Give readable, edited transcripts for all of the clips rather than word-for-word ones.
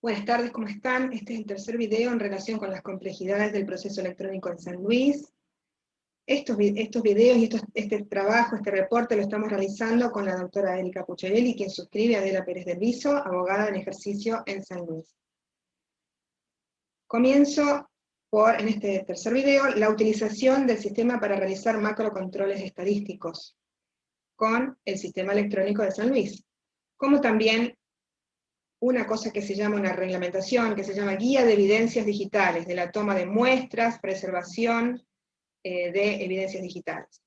Buenas tardes, ¿cómo están? Este es el tercer video en relación con las complejidades del proceso electrónico en San Luis. Estos videos y este trabajo, este reporte lo estamos realizando con la doctora Erika Pucciarelli, quien suscribe a Adela Pérez del Viso, abogada en ejercicio en San Luis. Comienzo en este tercer video, la utilización del sistema para realizar macrocontroles estadísticos con el sistema electrónico de San Luis, como también una cosa que se llama una reglamentación, que se llama Guía de Evidencias Digitales, de la toma de muestras, preservación de evidencias digitales.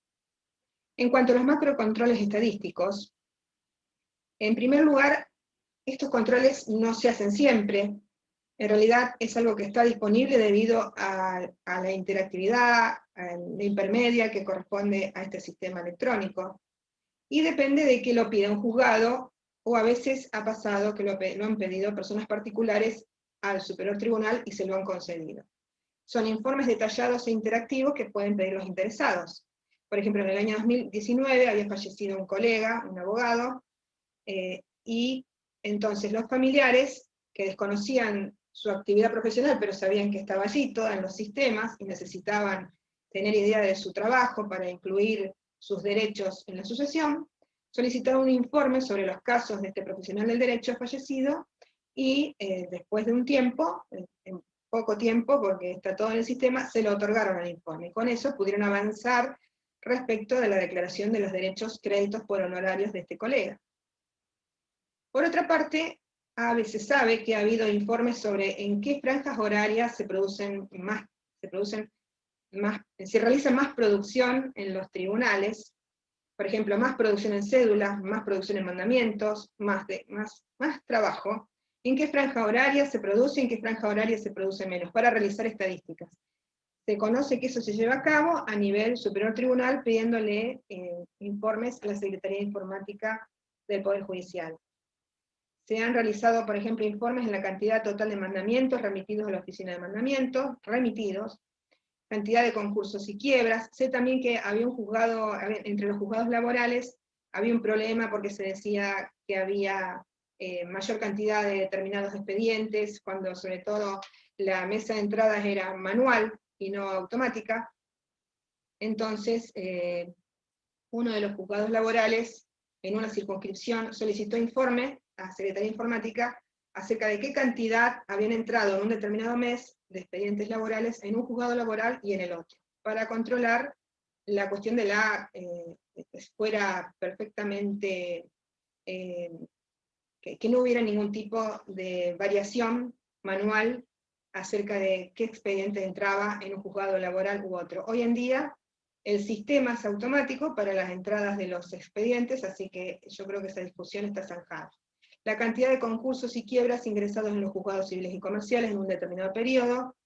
En cuanto a los macrocontroles estadísticos, en primer lugar, estos controles no se hacen siempre. En realidad es algo que está disponible debido a la interactividad, a la intermedia que corresponde a este sistema electrónico, y depende de que lo pida un juzgado, o a veces ha pasado que lo han pedido personas particulares al Superior Tribunal y se lo han concedido. Son informes detallados e interactivos que pueden pedir los interesados. Por ejemplo, en el año 2019 había fallecido un colega, un abogado, y entonces los familiares que desconocían su actividad profesional, pero sabían que estaba allí, toda en los sistemas, y necesitaban tener idea de su trabajo para incluir sus derechos en la sucesión, solicitaron un informe sobre los casos de este profesional del derecho fallecido, y después de un tiempo, en poco tiempo, porque está todo en el sistema, se lo otorgaron al informe, y con eso pudieron avanzar respecto de la declaración de los derechos, créditos por honorarios de este colega. Por otra parte, a veces sabe que ha habido informes sobre en qué franjas horarias se realiza más producción en los tribunales, por ejemplo, más producción en cédulas, más producción en mandamientos, más trabajo, en qué franja horaria se produce, en qué franja horaria se produce menos, para realizar estadísticas. Se conoce que eso se lleva a cabo a nivel superior tribunal, pidiéndole informes a la Secretaría de Informática del Poder Judicial. Se han realizado, por ejemplo, informes en la cantidad total de mandamientos remitidos a la Oficina de Mandamientos, cantidad de concursos y quiebras. Sé también que había un juzgado, entre los juzgados laborales, había un problema porque se decía que había mayor cantidad de determinados expedientes, cuando sobre todo la mesa de entradas era manual y no automática. Entonces, uno de los juzgados laborales, en una circunscripción, solicitó informe a Secretaría de Informática acerca de qué cantidad habían entrado en un determinado mes de expedientes laborales en un juzgado laboral y en el otro, para controlar la cuestión de que fuera perfectamente, que no hubiera ningún tipo de variación manual acerca de qué expediente entraba en un juzgado laboral u otro. Hoy en día, el sistema es automático para las entradas de los expedientes, así que yo creo que esa discusión está zanjada. La cantidad de concursos y quiebras ingresados en los juzgados civiles y comerciales en un determinado periodo.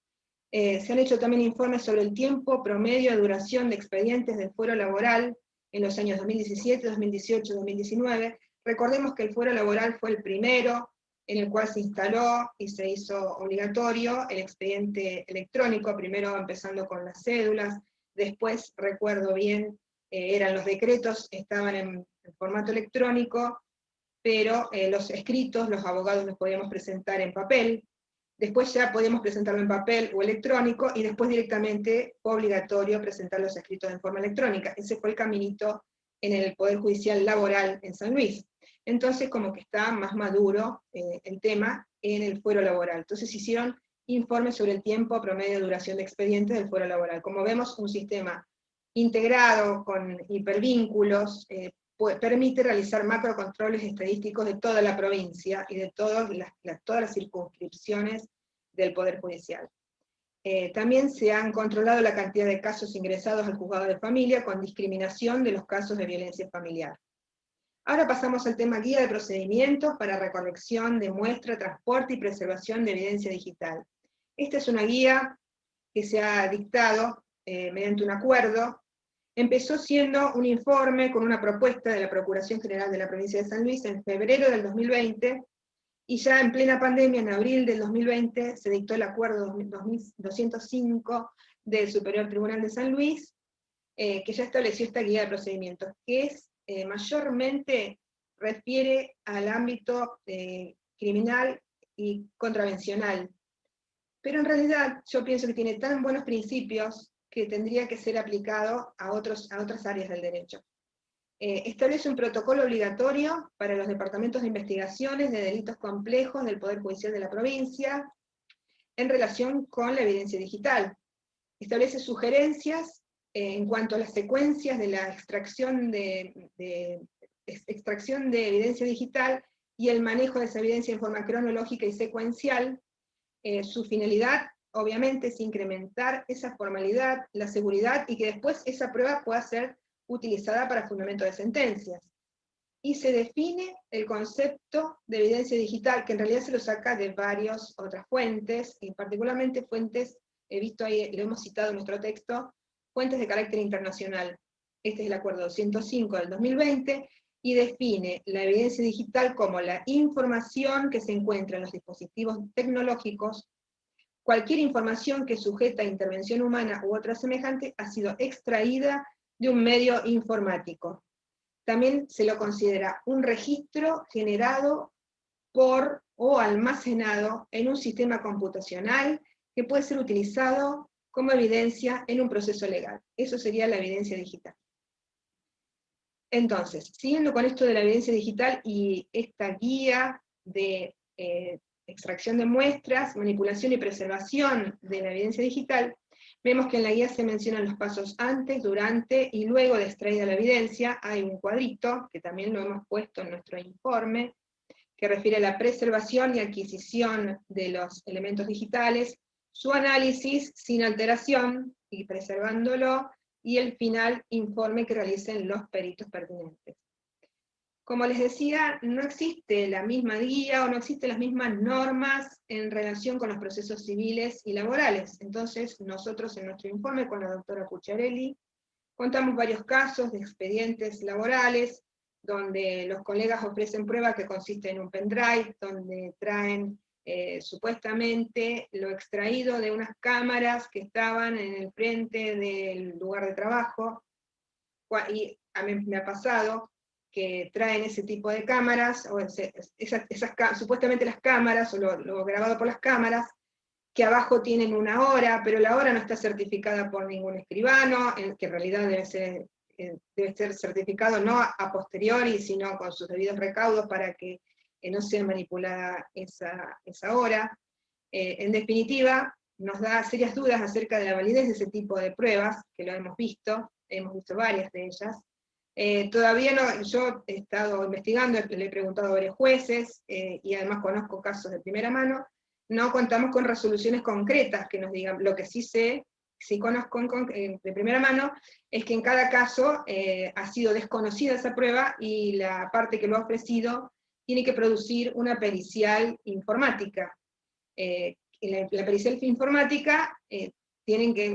Se han hecho también informes sobre el tiempo promedio de duración de expedientes del fuero laboral en los años 2017, 2018, 2019. Recordemos que el fuero laboral fue el primero en el cual se instaló y se hizo obligatorio el expediente electrónico, primero empezando con las cédulas, después, recuerdo bien, eran los decretos, estaban en formato electrónico, pero los escritos, los abogados los podíamos presentar en papel, después ya podíamos presentarlo en papel o electrónico, y después directamente fue obligatorio presentar los escritos en forma electrónica. Ese fue el caminito en el Poder Judicial Laboral en San Luis. Entonces como que está más maduro el tema en el fuero laboral. Entonces hicieron informes sobre el tiempo promedio de duración de expedientes del fuero laboral. Como vemos, un sistema integrado con hipervínculos, permite realizar macrocontroles estadísticos de toda la provincia y de todas las circunscripciones del Poder Judicial. También se han controlado la cantidad de casos ingresados al juzgado de familia con discriminación de los casos de violencia familiar. Ahora pasamos al tema guía de procedimientos para recolección de muestra, transporte y preservación de evidencia digital. Esta es una guía que se ha dictado mediante un acuerdo. Empezó siendo un informe con una propuesta de la Procuración General de la Provincia de San Luis en febrero del 2020, y ya en plena pandemia, en abril del 2020, se dictó el acuerdo 205 del Superior Tribunal de San Luis, que ya estableció esta guía de procedimientos, que es mayormente refiere al ámbito criminal y contravencional. Pero en realidad yo pienso que tiene tan buenos principios que tendría que ser aplicado a otras áreas del derecho. Establece un protocolo obligatorio para los departamentos de investigaciones de delitos complejos del Poder Judicial de la provincia en relación con la evidencia digital. Establece sugerencias en cuanto a las secuencias de la extracción de evidencia digital y el manejo de esa evidencia en forma cronológica y secuencial. Su finalidad, obviamente, es incrementar esa formalidad, la seguridad, y que después esa prueba pueda ser utilizada para fundamento de sentencias. Y se define el concepto de evidencia digital, que en realidad se lo saca de varias otras fuentes, y particularmente fuentes, he visto ahí, lo hemos citado en nuestro texto, fuentes de carácter internacional. Este es el Acuerdo 105 del 2020, y define la evidencia digital como la información que se encuentra en los dispositivos tecnológicos. Cualquier información que sujeta a intervención humana u otra semejante ha sido extraída de un medio informático. También se lo considera un registro generado por o almacenado en un sistema computacional que puede ser utilizado como evidencia en un proceso legal. Eso sería la evidencia digital. Entonces, siguiendo con esto de la evidencia digital y esta guía de extracción de muestras, manipulación y preservación de la evidencia digital, vemos que en la guía se mencionan los pasos antes, durante y luego de extraída la evidencia. Hay un cuadrito, que también lo hemos puesto en nuestro informe, que refiere a la preservación y adquisición de los elementos digitales, su análisis sin alteración y preservándolo, y el final informe que realicen los peritos pertinentes. Como les decía, no existe la misma guía o no existen las mismas normas en relación con los procesos civiles y laborales. Entonces, nosotros en nuestro informe con la doctora Pucciarelli contamos varios casos de expedientes laborales donde los colegas ofrecen prueba que consiste en un pendrive, donde traen supuestamente lo extraído de unas cámaras que estaban en el frente del lugar de trabajo, y a mí me ha pasado que traen ese tipo de cámaras, o supuestamente las cámaras, o lo grabado por las cámaras, que abajo tienen una hora, pero la hora no está certificada por ningún escribano, que en realidad debe ser certificado no a posteriori, sino con sus debidos recaudos para que no sea manipulada esa hora. En definitiva, nos da serias dudas acerca de la validez de ese tipo de pruebas, que lo hemos visto varias de ellas. Todavía no, yo he estado investigando, le he preguntado a varios jueces, y además conozco casos de primera mano. No contamos con resoluciones concretas que nos digan. Lo que sí sé, sí conozco de primera mano, es que en cada caso ha sido desconocida esa prueba, y la parte que lo ha ofrecido tiene que producir una pericial informática. La pericial informática,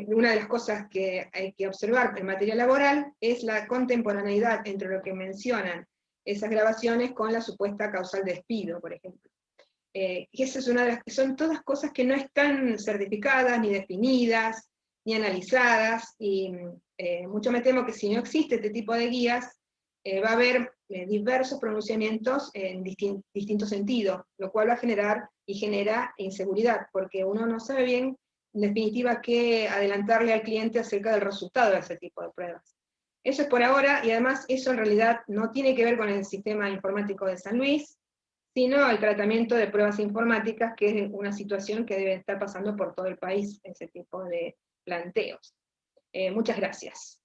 una de las cosas que hay que observar en materia laboral es la contemporaneidad entre lo que mencionan esas grabaciones con la supuesta causal de despido, por ejemplo. Y esa es una de las que son todas cosas que no están certificadas, ni definidas, ni analizadas, y mucho me temo que si no existe este tipo de guías, va a haber diversos pronunciamientos en distintos sentidos, lo cual va a generar y genera inseguridad, porque uno no sabe bien, en definitiva, qué adelantarle al cliente acerca del resultado de ese tipo de pruebas. Eso es por ahora, y además eso en realidad no tiene que ver con el sistema informático de San Luis, sino el tratamiento de pruebas informáticas, que es una situación que debe estar pasando por todo el país, ese tipo de planteos. Muchas gracias.